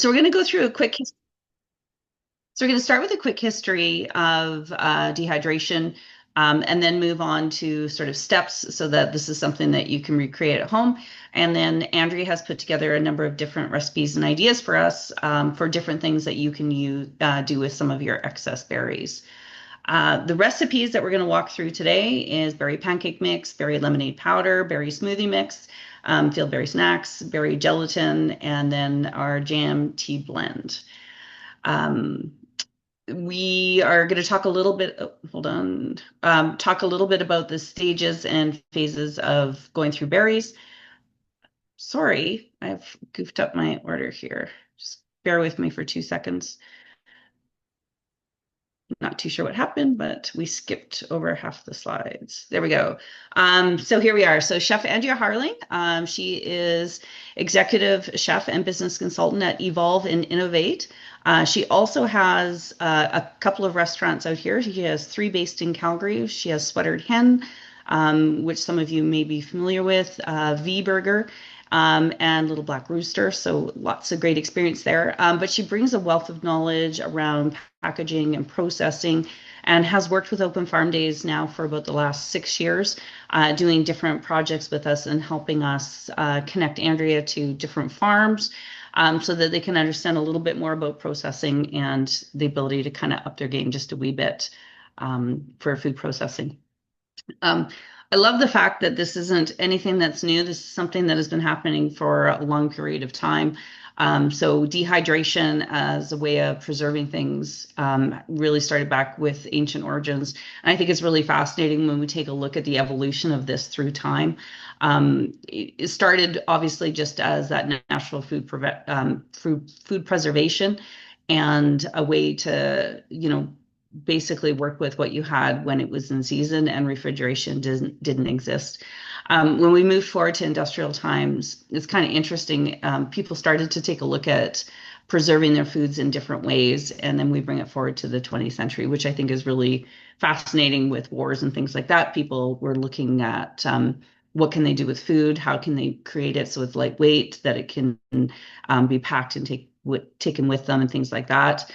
So we're going to go through a quick so we're going to start with a quick history of dehydration, and then move on to sort of steps so that this is something that you can recreate at home. And then Andrea has put together a number of different recipes and ideas for us for different things that you can do with some of your excess berries. The recipes that we're going to walk through today is berry pancake mix, berry lemonade powder, berry smoothie mix, field berry snacks, berry gelatin, and then our jam tea blend. Um, we are going to talk a little bit, oh, hold on, talk a little bit about the stages and phases of going through berries. Sorry, I've goofed up my order here. Just bear with me for 2 seconds. Not too sure what happened, but we skipped over half the slides. There we go. So here we are. So Chef Andrea Harling, she is executive chef and business consultant at Evolve and Innovate. She also has a couple of restaurants out here. She has 3 based in Calgary. She has Sweatered Hen, which some of you may be familiar with, V Burger, and Little Black Rooster. So lots of great experience there. But she brings a wealth of knowledge around packaging and processing, and has worked with Open Farm Days now for about the last 6 years, doing different projects with us and helping us connect Andrea to different farms, so that they can understand a little bit more about processing and the ability to kind of up their game just a wee bit for food processing. Um, I love the fact that this isn't anything that's new. This is something that has been happening for a long period of time. So dehydration as a way of preserving things really started back with ancient origins. And I think it's really fascinating when we take a look at the evolution of this through time. It started obviously just as that natural food preservation and a way to, basically work with what you had when it was in season, and refrigeration didn't exist. When we moved forward to industrial times, it's kind of interesting. People started to take a look at preserving their foods in different ways, and then we bring it forward to the 20th century, which I think is really fascinating. With wars and things like that, people were looking at what can they do with food, how can they create it so it's lightweight, that it can be packed and taken with them, and things like that.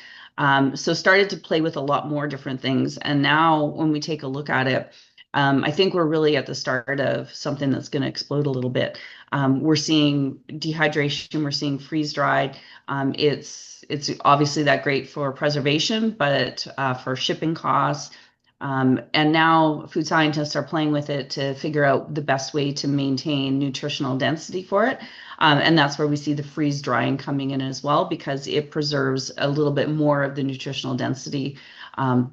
So started to play with a lot more different things. And now when we take a look at it, I think we're really at the start of something that's going to explode a little bit. We're seeing dehydration, we're seeing freeze dried. It's obviously that great for preservation, but for shipping costs. And now food scientists are playing with it to figure out the best way to maintain nutritional density for it. And that's where we see the freeze drying coming in as well, because it preserves a little bit more of the nutritional density,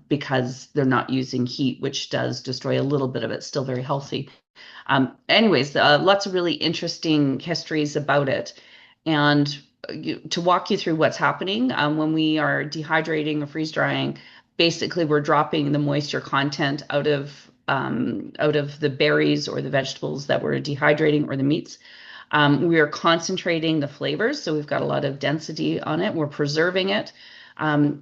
because they're not using heat, which does destroy a little bit of it, still very healthy. Anyways, lots of really interesting histories about it. And to walk you through what's happening when we are dehydrating or freeze drying, basically we're dropping the moisture content out of the berries or the vegetables that we're dehydrating, or the meats. We are concentrating the flavors, so we've got a lot of density on it. We're preserving it.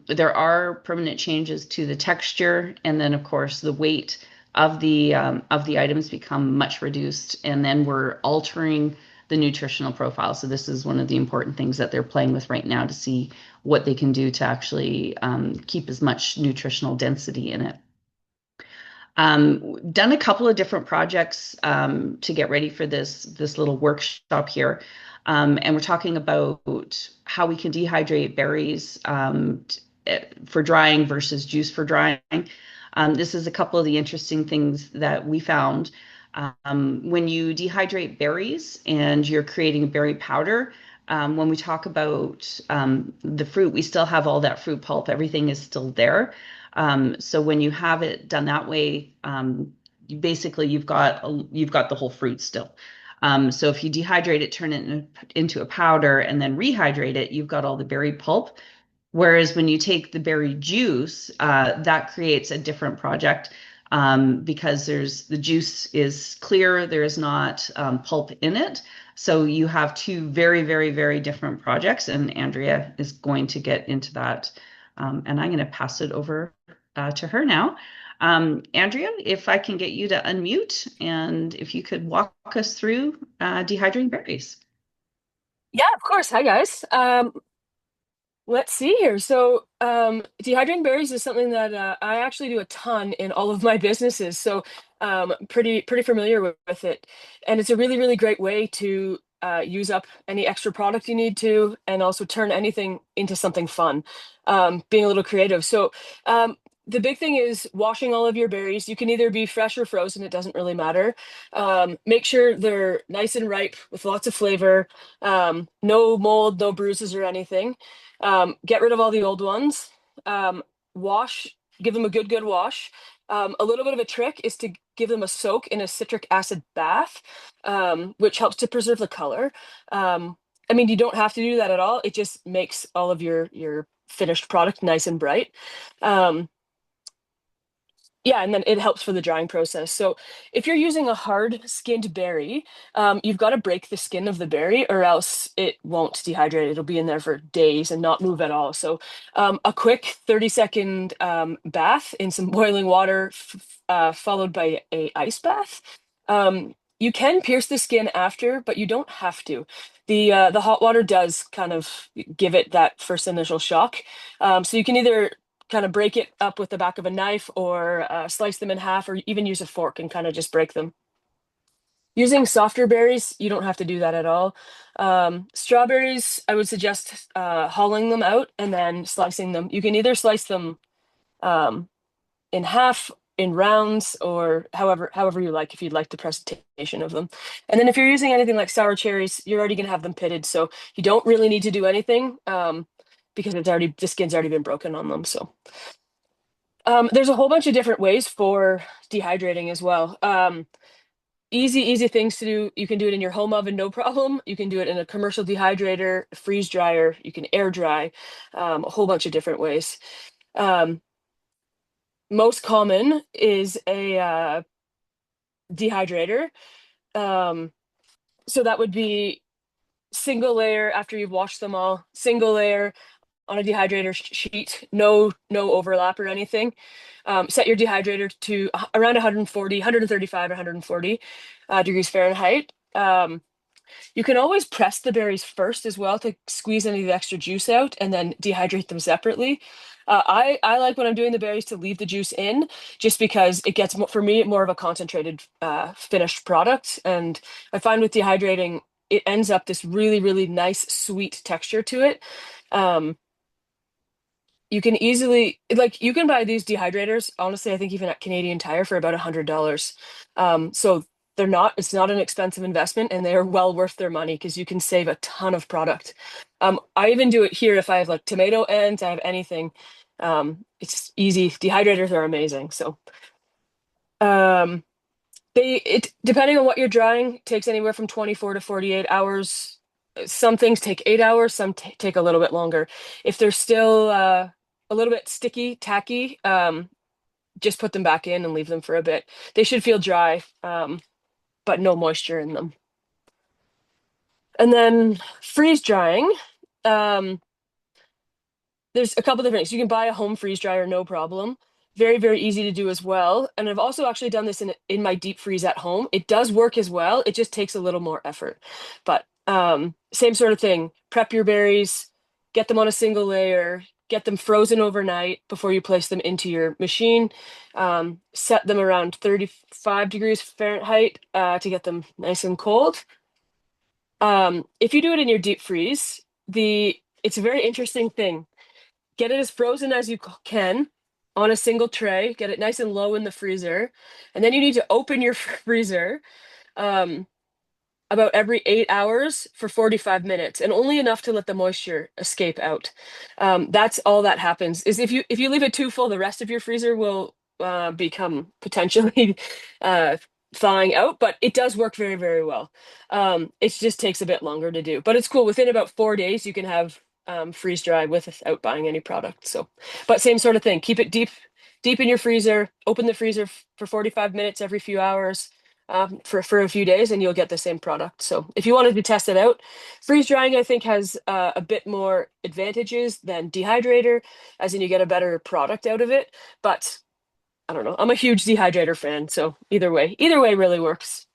There are permanent changes to the texture, and then of course the weight of the items become much reduced, and then we're altering the nutritional profile. So this is one of the important things that they're playing with right now, to see what they can do to actually keep as much nutritional density in it. Done a couple of different projects to get ready for this little workshop here. And we're talking about how we can dehydrate berries for drying versus juice for drying. This is a couple of the interesting things that we found. When you dehydrate berries and you're creating a berry powder, when we talk about the fruit, we still have all that fruit pulp. Everything is still there. So when you have it done that way, basically you've got the whole fruit still. So if you dehydrate it, turn it into a powder, and then rehydrate it, you've got all the berry pulp. Whereas when you take the berry juice, that creates a different project, because the juice is clear, there is not pulp in it. So you have 2 very, very, very different projects, and Andrea is going to get into that. And I'm going to pass it over to her now. Andrea, if I can get you to unmute, and if you could walk us through dehydrating berries. Yeah, of course. Hi, guys. Let's see here. So, dehydrating berries is something that I actually do a ton in all of my businesses. So, pretty familiar with it, and it's a really great way to use up any extra product you need to, and also turn anything into something fun. Being a little creative. So, the big thing is washing all of your berries. You can either be fresh or frozen. It doesn't really matter. Make sure they're nice and ripe with lots of flavor. No mold, no bruises or anything. Get rid of all the old ones. Um, wash, give them a good wash. A little bit of a trick is to give them a soak in a citric acid bath, which helps to preserve the color. Um, I mean, you don't have to do that at all. It just makes all of your finished product nice and bright. Um, yeah, and then it helps for the drying process. So if you're using a hard skinned berry, you've got to break the skin of the berry or else it won't dehydrate. It'll be in there for days and not move at all. So a quick 30-second bath in some boiling water, followed by a ice bath. You can pierce the skin after, but you don't have to. The hot water does kind of give it that first initial shock. So you can either kind of break it up with the back of a knife or slice them in half or even use a fork and kind of just break them. Using softer berries, you don't have to do that at all. Strawberries, I would suggest hulling them out and then slicing them. You can either slice them um, in half, in rounds, or however you like, if you'd like the presentation of them. And then if you're using anything like sour cherries, you're already going to have them pitted, so you don't really need to do anything because the skin's already been broken on them. So there's a whole bunch of different ways for dehydrating as well. Easy things to do. You can do it in your home oven, no problem. You can do it in a commercial dehydrator, freeze dryer. You can air dry, a whole bunch of different ways. Um, Most common is a dehydrator. Um, so that would be single layer after you've washed them all, single layer on a dehydrator sheet, no overlap or anything. Set your dehydrator to around 140, 135, 140 degrees Fahrenheit. You can always press the berries first as well to squeeze any of the extra juice out and then dehydrate them separately. I like when I'm doing the berries to leave the juice in just because it gets for me more of a concentrated finished product. And I find with dehydrating, it ends up this really nice sweet texture to it. Um, you can easily you can buy these dehydrators, honestly, I think even at Canadian Tire for about $100. So it's not an expensive investment and they are well worth their money because you can save a ton of product. I even do it here if I have like tomato ends, I have anything. It's easy. Dehydrators are amazing. So um, it depending on what you're drying, takes anywhere from 24 to 48 hours. Some things take 8 hours, some take a little bit longer. If they're still a little bit sticky, tacky, just put them back in and leave them for a bit. They should feel dry, but no moisture in them. And then freeze drying. Um, there's a couple different things. You can buy a home freeze dryer, no problem. Very easy to do as well. And I've also actually done this in my deep freeze at home. It does work as well. It just takes a little more effort. But same sort of thing. Prep your berries, get them on a single layer, get them frozen overnight before you place them into your machine. Set them around 35 degrees Fahrenheit to get them nice and cold. If you do it in your deep freeze, it's a very interesting thing. Get it as frozen as you can on a single tray, get it nice and low in the freezer, and then you need to open your freezer um, about every 8 hours for 45 minutes, and only enough to let the moisture escape out. That's all that happens. Is if you leave it too full, the rest of your freezer will become potentially uh, thawing out. But it does work very well. It just takes a bit longer to do, but it's cool. Within about 4 days, you can have freeze dry without buying any product. So, but same sort of thing. Keep it deep in your freezer. Open the freezer for 45 minutes every few hours for a few days and you'll get the same product. So if you wanted to test it out, freeze drying I think has a bit more advantages than dehydrator, as in you get a better product out of it. But I don't know. I'm a huge dehydrator fan, so either way really works.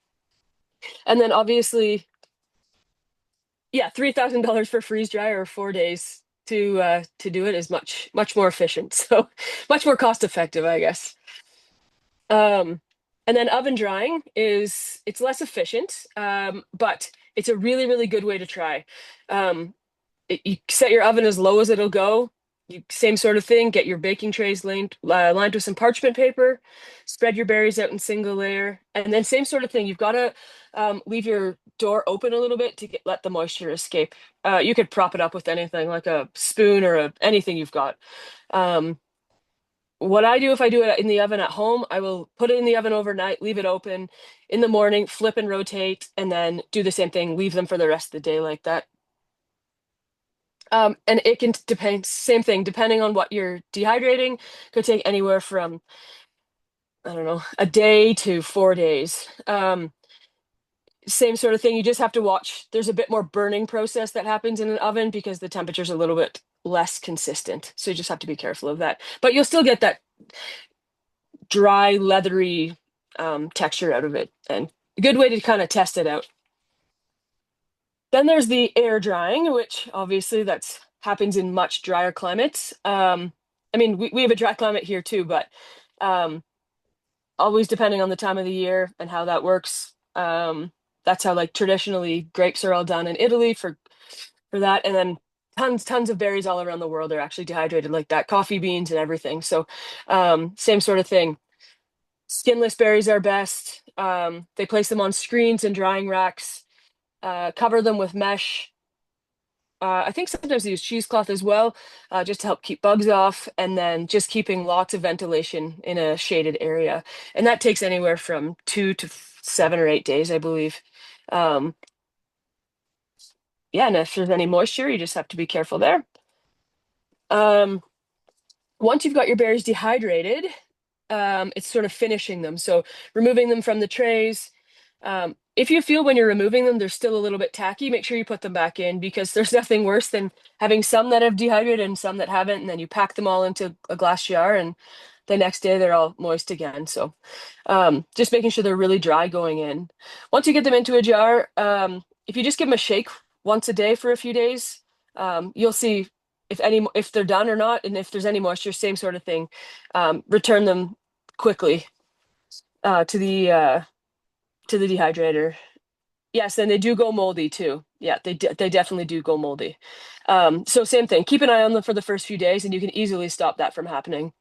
And then obviously, yeah, $3,000 for freeze dry or 4 days. to do it is much more efficient. So much more cost effective, I guess. Um, and then oven drying it's less efficient, but it's a really good way to try. Um, you set your oven as low as it'll go. Same sort of thing. Get your baking trays lined with some parchment paper. Spread your berries out in single layer, and then same sort of thing. You've got to leave your door open a little bit to let the moisture escape. You could prop it up with anything like a spoon or anything you've got. Um, what I do if I do it in the oven at home, I will put it in the oven overnight, leave it open in the morning, flip and rotate, and then do the same thing, leave them for the rest of the day like that. And it can depend, same thing, depending on what you're dehydrating, could take anywhere from, I don't know, a day to 4 days. Same sort of thing. You just have to watch. There's a bit more burning process that happens in an oven because the temperature's a little bit less consistent. So you just have to be careful of that. But you'll still get that dry, leathery texture out of it. And a good way to kind of test it out. Then there's the air drying, which obviously that's happens in much drier climates. I mean, we have a dry climate here too, but um, always depending on the time of the year and how that works. That's how like traditionally grapes are all done in Italy for that, and then tons of berries all around the world are actually dehydrated like that, coffee beans and everything. So same sort of thing. Skinless berries are best. They place them on screens and drying racks, cover them with mesh. I think sometimes they use cheesecloth as well, just to help keep bugs off, and then just keeping lots of ventilation in a shaded area. And that takes anywhere from 2 to 7 or 8 days, I believe. Um, yeah, and if there's any moisture, you just have to be careful there. Um, Once you've got your berries dehydrated, it's sort of finishing them. So removing them from the trays. If you feel when you're removing them, they're still a little bit tacky, make sure you put them back in because there's nothing worse than having some that have dehydrated and some that haven't. And then you pack them all into a glass jar and the next day they're all moist again. So just making sure they're really dry going in. Once you get them into a jar, if you just give them a shake once a day for a few days, you'll see if they're done or not, and if there's any moisture, same sort of thing. Return them quickly to the dehydrator. Yes, and they do go moldy too. Yeah, they definitely do go moldy. So same thing. Keep an eye on them for the first few days, and you can easily stop that from happening.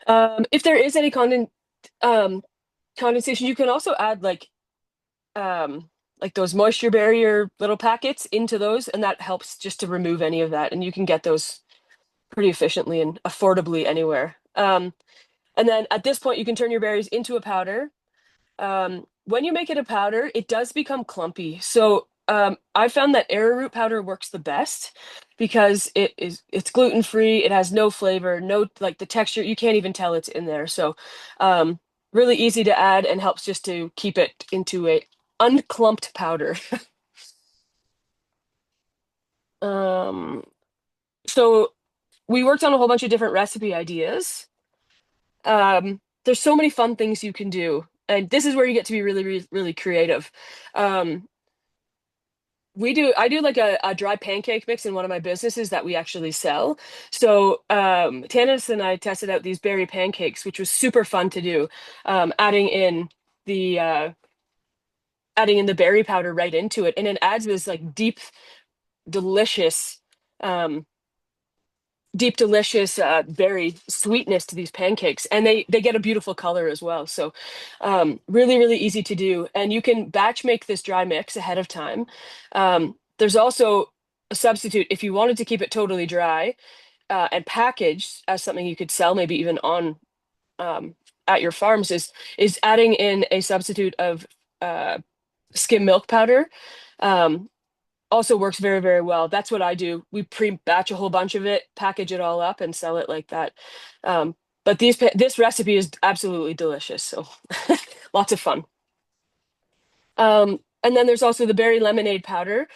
If there is any um, condensation, you can also add like those moisture barrier little packets into those, and that helps just to remove any of that. And you can get those pretty efficiently and affordably anywhere. And then at this point, you can turn your berries into a powder. When you make it a powder, it does become clumpy. So I found that arrowroot powder works the best because it's gluten free. It has no flavor, no like the texture. You can't even tell it's in there. So um, really easy to add and helps just to keep it into a unclumped powder. Um, so we worked on a whole bunch of different recipe ideas. There's so many fun things you can do, and this is where you get to be really creative. Um, I do like a dry pancake mix in one of my businesses that we actually sell. So Tanis and I tested out these berry pancakes, which was super fun to do. Adding in the berry powder right into it, and it adds this like delicious um, delicious berry sweetness to these pancakes, and they get a beautiful color as well. So really easy to do, and you can batch make this dry mix ahead of time. There's also a substitute if you wanted to keep it totally dry and packaged as something you could sell maybe even on um, at your farms is adding in a substitute of uh, skim milk powder. um, Also works very well. That's what I do. We pre-batch a whole bunch of it, package it all up, and sell it like that. Um, but this recipe is absolutely delicious, so lots of fun. And then there's also the berry lemonade powder.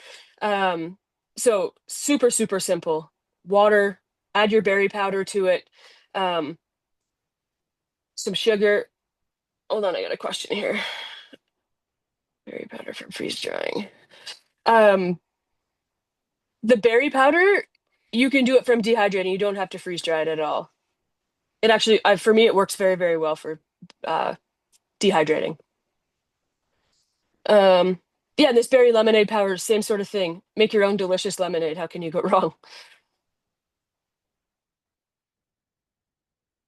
Um, so super simple. Water, add your berry powder to it, um, some sugar. Hold on, I got a question here. Berry powder for freeze drying. Um, The berry powder, you can do it from dehydrating. You don't have to freeze dry it at all. It actually, for me, it works very, very well for uh, dehydrating. Um, yeah, this berry lemonade powder, same sort of thing. Make your own delicious lemonade. How can you go wrong?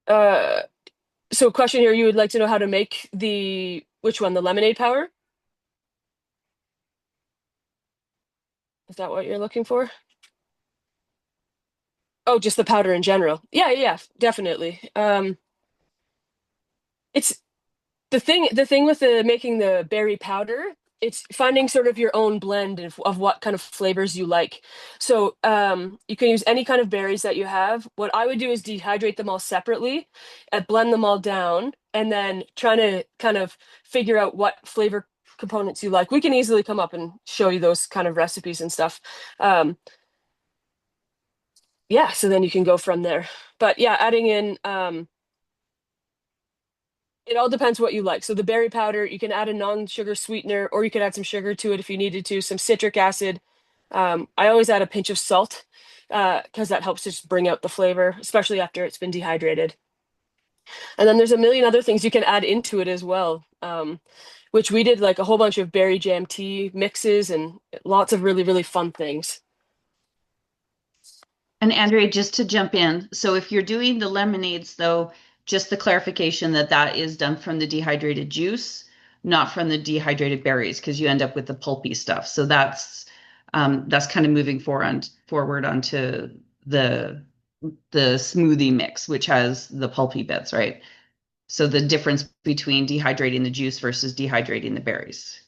Uh, so question here, you would like to know how to make which one, the lemonade powder? Is that what you're looking for? Oh, just the powder in general. Yeah, yeah, definitely. It's the thing with the making the berry powder, it's finding sort of your own blend of what kind of flavors you like. So you can use any kind of berries that you have. What I would do is dehydrate them all separately and blend them all down, and then trying to kind of figure out what flavor components you like. We can easily come up and show you those kind of recipes and stuff. Um, yeah, so then you can go from there. But yeah, adding in it all depends what you like. So the berry powder, you can add a non-sugar sweetener, or you could add some sugar to it if you needed to, some citric acid. I always add a pinch of salt because that helps just bring out the flavor, especially after it's been dehydrated. And then there's a million other things you can add into it as well, which we did like a whole bunch of berry jam tea mixes and lots of really, really fun things. And Andrea, just to jump in, so if you're doing the lemonades, though, just the clarification that that is done from the dehydrated juice, not from the dehydrated berries, because you end up with the pulpy stuff. So that's kind of moving forward onto the the smoothie mix, which has the pulpy bits, right? So the difference between dehydrating the juice versus dehydrating the berries.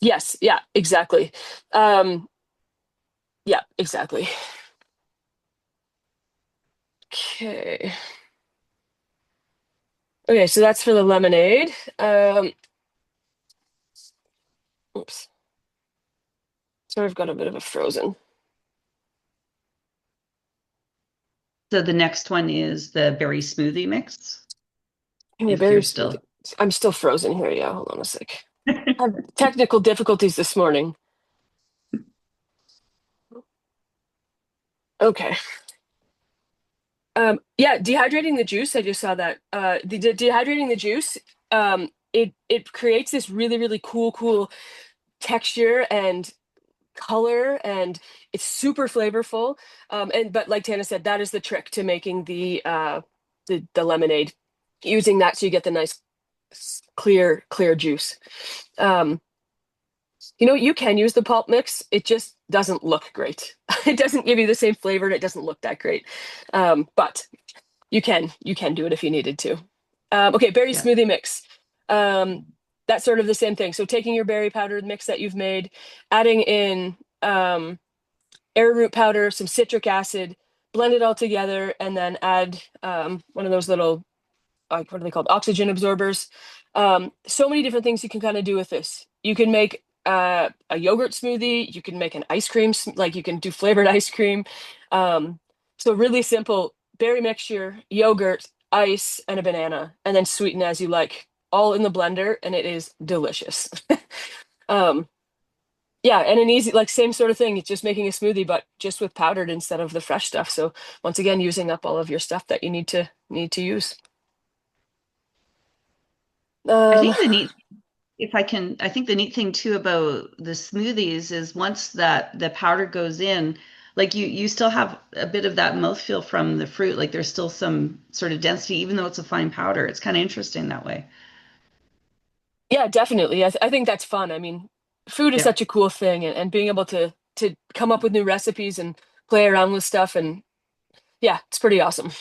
Yes, yeah, exactly. Um, yeah, exactly. Okay. Okay, so that's for the lemonade. Oops. So I've got a bit of a frozen. So the next one is the berry smoothie mix. Yeah, If you're berry smoothie. still I'm still frozen here. Yeah, hold on a sec. I have technical difficulties this morning. Okay. Yeah, dehydrating the juice. I just saw that. Dehydrating the juice, it creates this really, really cool texture and color, and it's super flavorful. And but like Tana said, that is the trick to making the lemonade, using that so you get the nice clear juice. Um, you can use the pulp mix. It just doesn't look great. It doesn't give you the same flavor, and it doesn't look that great. But you can do it if you needed to. Okay, berry yeah. smoothie mix. Um, that's sort of the same thing. So taking your berry powdered mix that you've made, adding in arrowroot powder, some citric acid, blend it all together, and then add one of those little, what are they called? Oxygen absorbers. So many different things you can kind of do with this. You can make a yogurt smoothie. You can make an ice cream, like you can do flavored ice cream. Um, so really simple berry mixture, yogurt, ice, and a banana, and then sweeten as you like, all in the blender, and it is delicious. um, yeah, and an easy, like same sort of thing. It's just making a smoothie, but just with powdered instead of the fresh stuff. So once again, using up all of your stuff that you need to use. I Um, think the neat if I can, I think the neat thing too about the smoothies is once that the powder goes in, like you still have a bit of that mouthfeel from the fruit. Like there's still some sort of density, even though it's a fine powder. It's kind of interesting that way. yeah, definitely. I think that's fun. I mean, food is Yeah. such a cool thing, and being able to come up with new recipes and play around with stuff, and yeah, it's pretty awesome.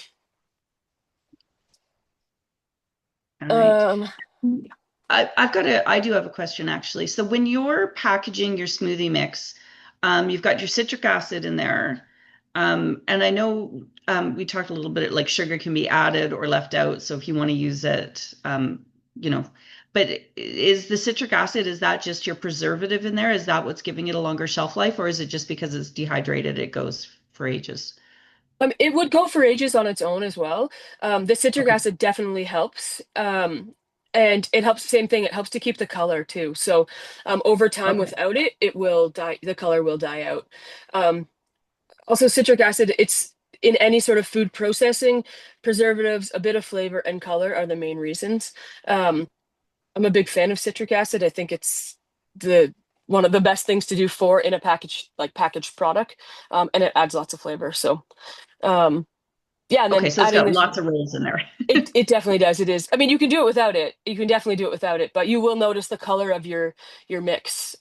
All right. Um, I do have a question actually. So when you're packaging your smoothie mix, you've got your citric acid in there. And I know we talked a little bit like sugar can be added or left out. So if you want to use it, you know, but is the citric acid, is that just your preservative in there? Is that what's giving it a longer shelf life, or is it just because it's dehydrated, it goes for ages? it would go for ages on its own as well. The citric Okay. acid definitely helps. And it helps, same thing, it helps to keep the color too. So over time Okay. without it, it will die, the color will die out. Um, Also, citric acid, it's in any sort of food processing, preservatives, a bit of flavor and color are the main reasons. Um, I'm a big fan of citric acid. I think it's the one of the best things to do for in a package like packaged product, and it adds lots of flavor. So, um, yeah, and Okay, then so it's adding got this. lots of roles in there. It definitely does. It is. I mean, you can do it without it. You can definitely do it without it, but you will notice the color of your mix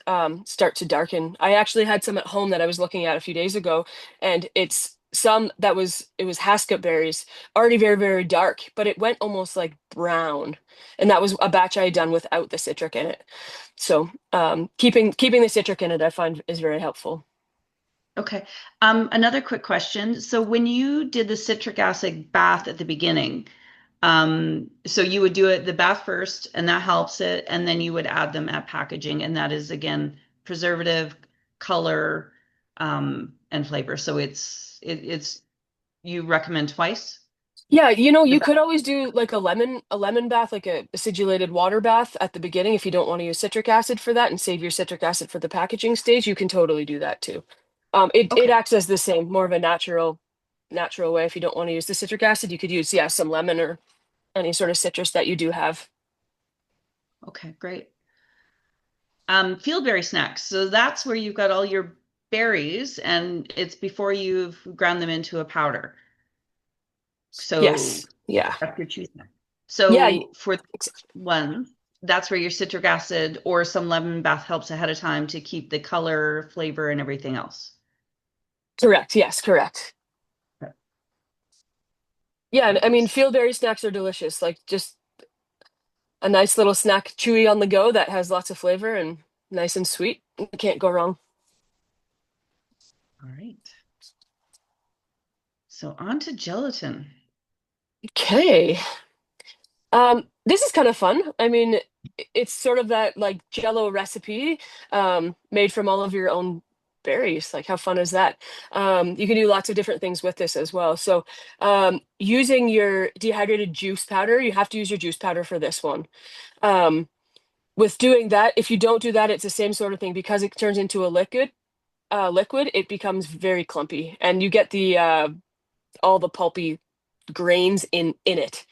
start to darken. I actually had some at home that I was looking at a few days ago, and it's some that was it was Haskell berries, already very, very dark, but it went almost like brown, and that was a batch I had done without the citric in it. So keeping the citric in it, I find is very helpful. Okay. Another quick question. So when you did the citric acid bath at the beginning, so you would do it the bath first, and that helps it, and then you would add them at packaging, and that is again preservative, color, and flavor. So it's you recommend twice Yeah, the you bath. could always do like a lemon bath, like a acidulated water bath at the beginning if you don't want to use citric acid for that and save your citric acid for the packaging stage, you can totally do that too. It Okay. acts as the same, more of a natural way. If you don't want to use the citric acid, you could use, yeah, some lemon or any sort of citrus that you do have. Okay, great. Field berry snacks. So that's where you've got all your berries, and it's before you've ground them into a powder. So Yes. Yeah. that's your choosing. Yeah. So for Ex- one, that's where your citric acid or some lemon bath helps ahead of time to keep the color, flavor, and everything else. Correct. Yes, correct. Okay, Yeah, and I mean, great. field berry snacks are delicious. Like just a nice little snack, chewy on the go that has lots of flavor and nice and sweet. You can't go wrong. All right. So on to gelatin. Okay. This is kind of fun. I mean, it's sort of that like Jello recipe, made from all of your own berries. Like, how fun is that? You can do lots of different things with this as well. So, using your dehydrated juice powder, you have to use your juice powder for this one. Um, with doing that, if you don't do that, it's the same sort of thing because it turns into a liquid, it becomes very clumpy, and you get the all the pulpy grains in it.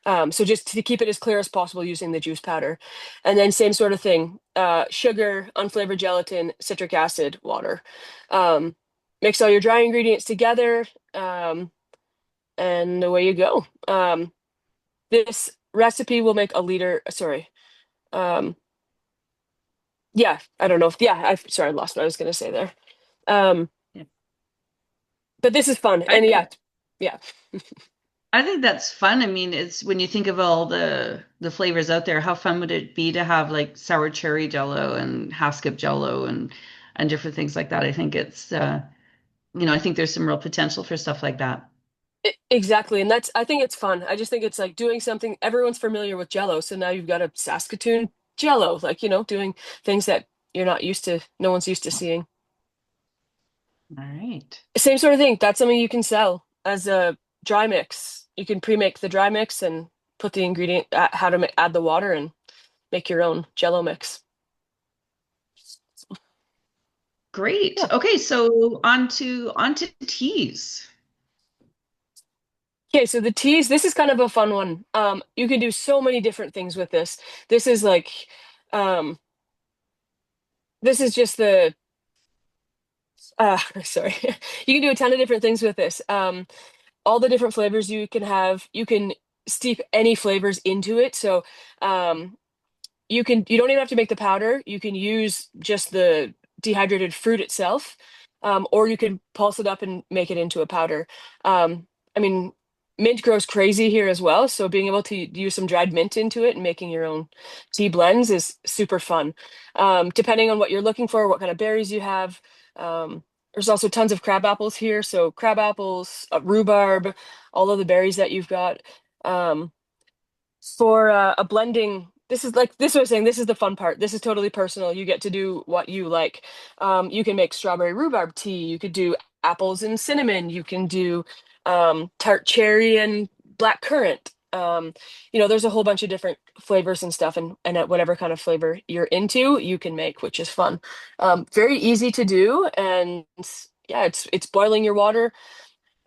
So just to keep it as clear as possible using the juice powder. And then same sort of thing, sugar, unflavored gelatin, citric acid, water. Um, Mix all your dry ingredients together, and away you go. This recipe will make a liter, sorry. Um, yeah, I don't know if, yeah, sorry, I lost what I was going to say there. Um, Yeah. but this is fun. I And think yeah, yeah. I think that's fun. I mean, it's when you think of all the flavors out there, how fun would it be to have like sour cherry jello and Haskell jello and different things like that. I think it's I think there's some real potential for stuff like that. Exactly. And I think it's fun. I just think it's like doing something everyone's familiar with Jello. So now you've got a Saskatoon Jello, like, doing things that you're not used to, no one's used to seeing. All right. Same sort of thing. That's something you can sell as a dry mix. You can pre-make the dry mix and put the ingredient, how to add the water and make your own Jello mix. Great. Yeah. Okay, so on to teas. Okay, so the teas, this is kind of a fun one. You can do so many different things with this. This is like, um, this is just the sorry. You can do a ton of different things with this. All the different flavors you can have, you can steep any flavors into it. So, um, you don't even have to make the powder. You can use just the dehydrated fruit itself, or you can pulse it up and make it into a powder. I mean, mint grows crazy here as well, so being able to use some dried mint into it and making your own tea blends is super fun. Depending on what you're looking for, what kind of berries you have. There's also tons of crab apples here, so crab apples, rhubarb, all of the berries that you've got. Um, for a blending, this is what I was saying, this is the fun part. This is totally personal. You get to do what you like. You can make strawberry rhubarb tea. You could do apples and cinnamon. You can do tart cherry and black currant. There's a whole bunch of different flavors and stuff, and at whatever kind of flavor you're into, you can make, which is fun. Very easy to do, and yeah, it's boiling your water,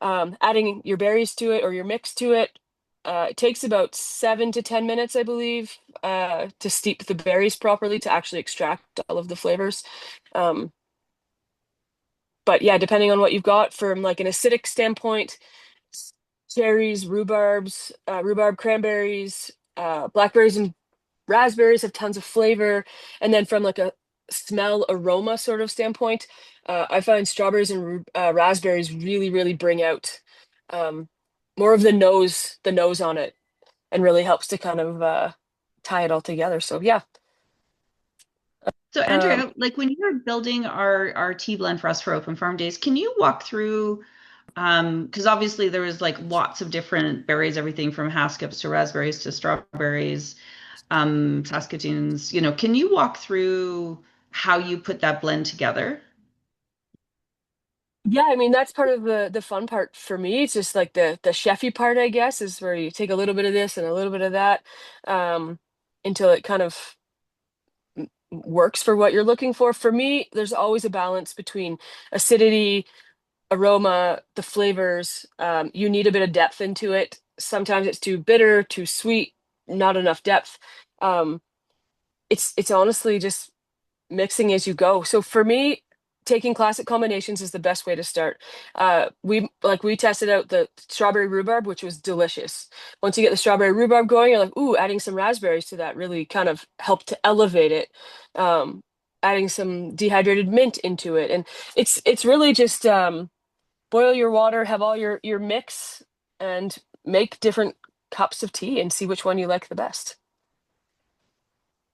adding your berries to it or your mix to it. It takes about 7 to 10 minutes, I believe, to steep the berries properly to actually extract all of the flavors. Um, but yeah, depending on what you've got from like an acidic standpoint, cherries, rhubarb, cranberries, blackberries and raspberries have tons of flavor. And then from like a smell aroma sort of standpoint, I find strawberries and raspberries really, really bring out um, more of the nose on it, and really helps to kind of tie it all together. So yeah. So Um, Andrea, like when you were building our tea blend for us for Open Farm Days, can you walk through because obviously there was like lots of different berries, everything from hascaps to raspberries to strawberries, Saskatoons, can you walk through how you put that blend together? yeah, I mean that's part of the fun part for me. It's just like the chefy part, I guess, is where you take a little bit of this and a little bit of that, um, until it kind of works for what you're looking for. For me, there's always a balance between acidity, aroma, the flavors. You need a bit of depth into it. Sometimes it's too bitter, too sweet, not enough depth. Um, it's honestly just mixing as you go. So for me, taking classic combinations is the best way to start. We tested out the strawberry rhubarb, which was delicious. Once you get the strawberry rhubarb going, you're like, ooh, adding some raspberries to that really kind of helped to elevate it. Um, Adding some dehydrated mint into it, and it's really just boil your water, have all your mix, and make different cups of tea and see which one you like the best.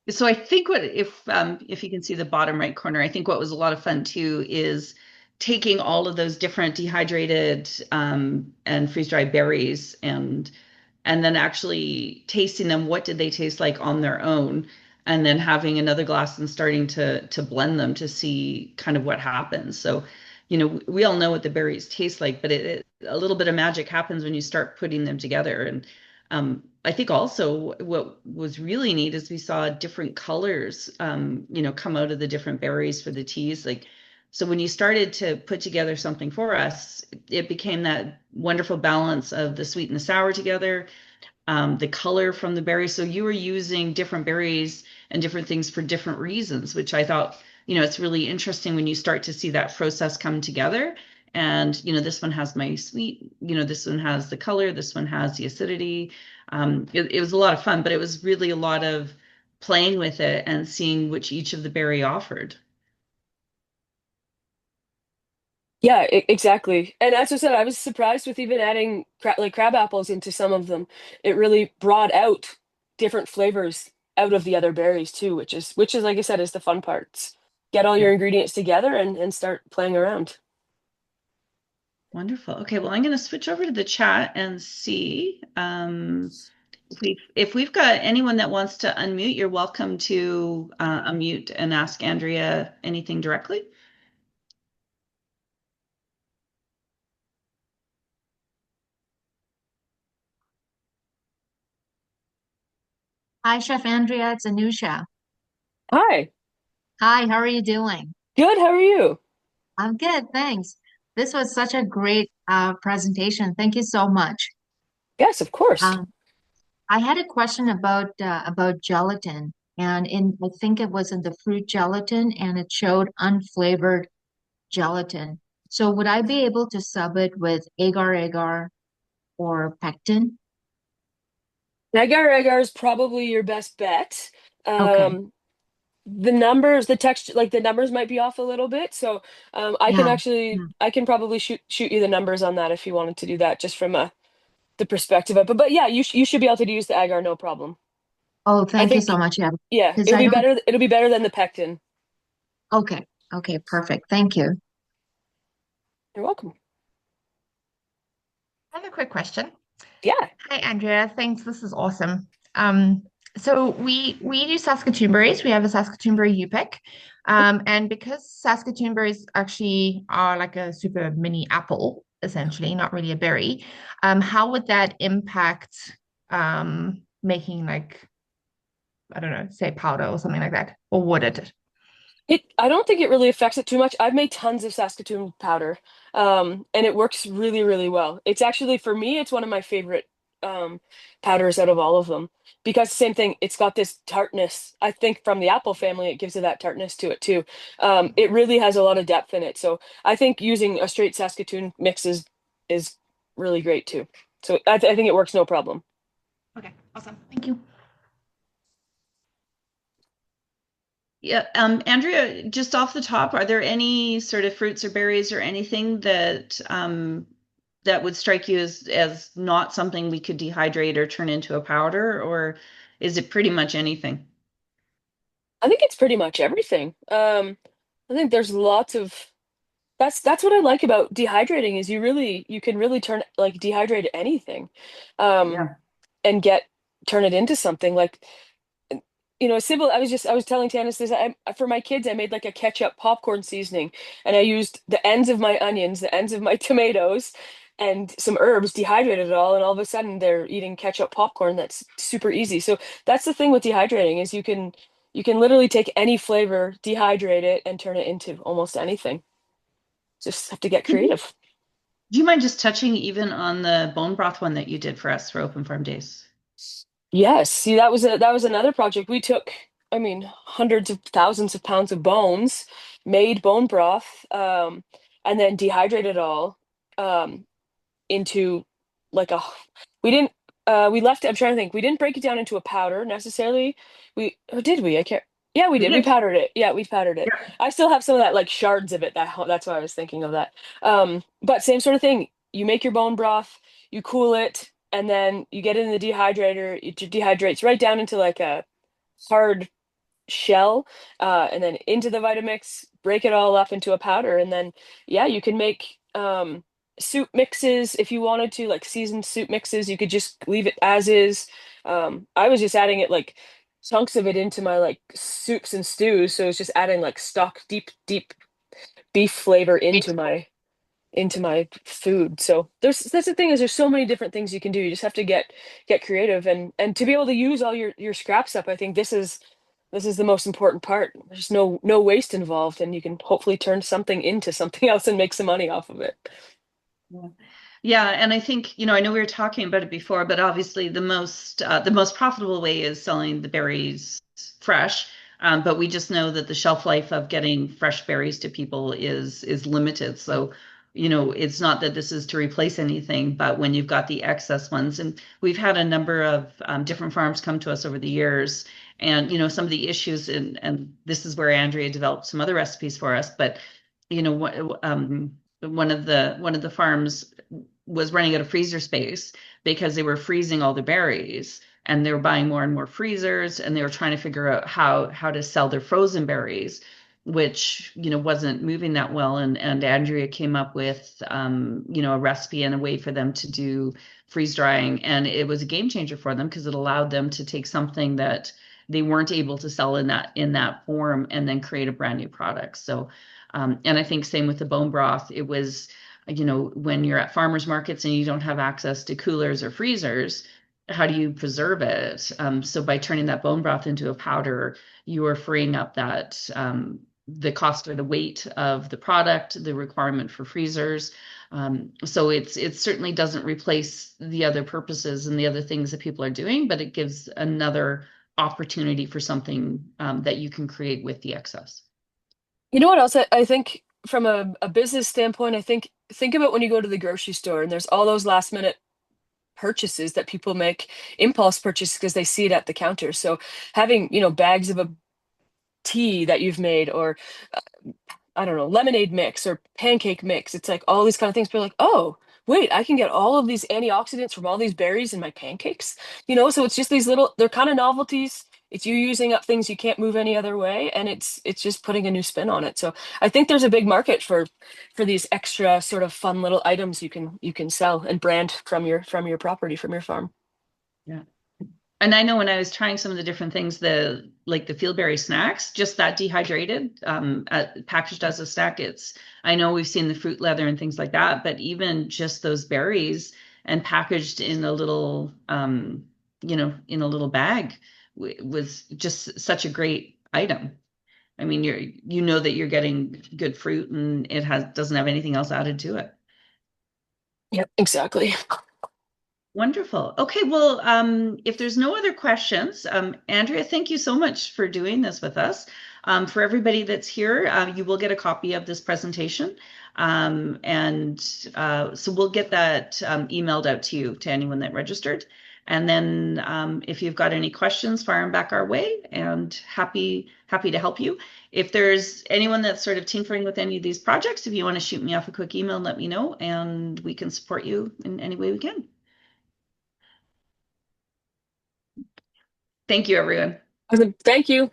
So I think what if you can see the bottom right corner, I think what was a lot of fun too is taking all of those different dehydrated and freeze-dried berries and then actually tasting them. What did they taste like on their own? And then having another glass and starting to blend them to see kind of what happens. So, we all know what the berries taste like, but a little bit of magic happens when you start putting them together. And I think also what was really neat is we saw different colors, come out of the different berries for the teas. Like, so when you started to put together something for us, it became that wonderful balance of the sweet and the sour together, the color from the berries. So you were using different berries and different things for different reasons, which I thought, it's really interesting when you start to see that process come together. And, this one has my sweet, this one has the color, this one has the acidity. It was a lot of fun, but it was really a lot of playing with it and seeing which each of the berry offered. Yeah, exactly. And as I said, I was surprised with even adding like crab apples into some of them. It really brought out different flavors out of the other berries too, which is like I said, is the fun parts. Get all your Yeah. ingredients together and start playing around. Wonderful. Okay, well, I'm going to switch over to the chat and see if we've got anyone that wants to unmute. You're welcome to unmute and ask Andrea anything directly. Hi, Chef Andrea. It's Anusha. Hi, Hi, how are you doing? good. How are you? I'm good, thanks. This was such a great presentation. Thank you so much. Yes, of course. Um, I had a question about gelatin, and I think it was in the fruit gelatin, and it showed unflavored gelatin. So would I be able to sub it with agar-agar or pectin? Agar is probably your best bet. Okay. Um, the numbers, the text, like the numbers might be off a little bit. So Yeah. Yeah. I can probably shoot you the numbers on that if you wanted to do that, just from the perspective of. But yeah, you should be able to use the agar, no problem. Oh, I thank you think so much. Yeah, yeah, because I don't. It'll be better than the pectin. Okay. Okay, perfect. Thank you. You're welcome. I have a quick question. Yeah. Hi, Andrea. Thanks. This is awesome. Um, so we do Saskatoon berries. We have a Saskatoon berry U pick. And because Saskatoon berries actually are like a super mini apple, essentially, not really a berry, how would that impact making like, I don't know, say powder or something like that? Or would it? I don't think it really affects it too much. I've made tons of Saskatoon powder, and it works really, really well. It's actually, for me, it's one of my favorite um, powders out of all of them because same thing, it's got this tartness. I think from the apple family, it gives it that tartness to it too. It really has a lot of depth in it. So I think using a straight Saskatoon mix is really great too. So I think it works no problem. Okay, awesome. Thank you. Yeah, Andrea, just off the top, are there any sort of fruits or berries or anything that that would strike you as not something we could dehydrate or turn into a powder, or is it pretty much anything? I think it's pretty much everything. I think there's lots of that's what I like about dehydrating is you can really turn like dehydrate anything, um, Yeah. and turn it into something like simple. I was telling Tanis this. For my kids, I made like a ketchup popcorn seasoning, and I used the ends of my onions, the ends of my tomatoes, and some herbs, dehydrated it all, and all of a sudden they're eating ketchup popcorn. That's super easy. So that's the thing with dehydrating is you can literally take any flavor, dehydrate it, and turn it into almost anything. Just have to get creative. Do you mind just touching even on the bone broth one that you did for us for Open Farm Days? Yes, see that was another project. We took, I mean, hundreds of thousands of pounds of bones, made bone broth, and then dehydrated it all um, into like a. We didn't. We left. I'm trying to think. We didn't break it down into a powder necessarily. We or did we? I can't. Yeah, we We did. We did. powdered it. Yeah, we powdered it. I still have some of that like shards of it. That's why I was thinking of that. But same sort of thing. You make your bone broth, you cool it, and then you get it in the dehydrator. It dehydrates right down into like a hard shell, and then into the Vitamix, break it all up into a powder, and then yeah, you can make soup mixes if you wanted to, like seasoned soup mixes. You could just leave it as is. I was just adding it like chunks of it into my like soups and stews, so it's just adding like stock deep beef flavor into my food. So that's the thing is there's so many different things you can do. You just have to get creative and to be able to use all your scraps up. I think this is the most important part. There's no waste involved, and you can hopefully turn something into something else and make some money off of it. Yeah. Yeah, and I think, I know we were talking about it before, but obviously the most profitable way is selling the berries fresh. But we just know that the shelf life of getting fresh berries to people is limited. So, it's not that this is to replace anything, but when you've got the excess ones, and we've had a number of different farms come to us over the years, and some of the issues, and this is where Andrea developed some other recipes for us, but what one of the farms was running out of freezer space because they were freezing all the berries and they were buying more and more freezers and they were trying to figure out how to sell their frozen berries, which wasn't moving that well. And Andrea came up with a recipe and a way for them to do freeze drying, and it was a game changer for them because it allowed them to take something that they weren't able to sell in that form and then create a brand new product. So and I think same with the bone broth. It was, when you're at farmers markets and you don't have access to coolers or freezers, how do you preserve it? So by turning that bone broth into a powder, you are freeing up that the cost or the weight of the product, the requirement for freezers. So it certainly doesn't replace the other purposes and the other things that people are doing, but it gives another opportunity for something that you can create with the excess. You know what else I think from a business standpoint, think about when you go to the grocery store and there's all those last minute purchases that people make, impulse purchases because they see it at the counter. So having, bags of a tea that you've made or I don't know, lemonade mix or pancake mix. It's like all these kind of things. But like, oh, wait, I can get all of these antioxidants from all these berries in my pancakes. So it's just these little, they're kind of novelties. It's you using up things you can't move any other way, and it's just putting a new spin on it. So I think there's a big market for these extra sort of fun little items you can sell and brand from your property, from your farm. Yeah. And I know when I was trying some of the different things, like the fieldberry snacks, just that dehydrated, packaged as a snack, I know we've seen the fruit leather and things like that, but even just those berries and packaged in a little in a little bag was just such a great item. I mean, you know that you're getting good fruit and it doesn't have anything else added to it. Yep, exactly. Wonderful. Okay, well, if there's no other questions, Andrea, thank you so much for doing this with us. For everybody that's here, you will get a copy of this presentation. And so we'll get that emailed out to you, to anyone that registered. And then if you've got any questions, fire them back our way, and happy to help you. If there's anyone that's sort of tinkering with any of these projects, if you want to shoot me off a quick email, let me know, and we can support you in any way we can. Thank you, everyone. Thank you.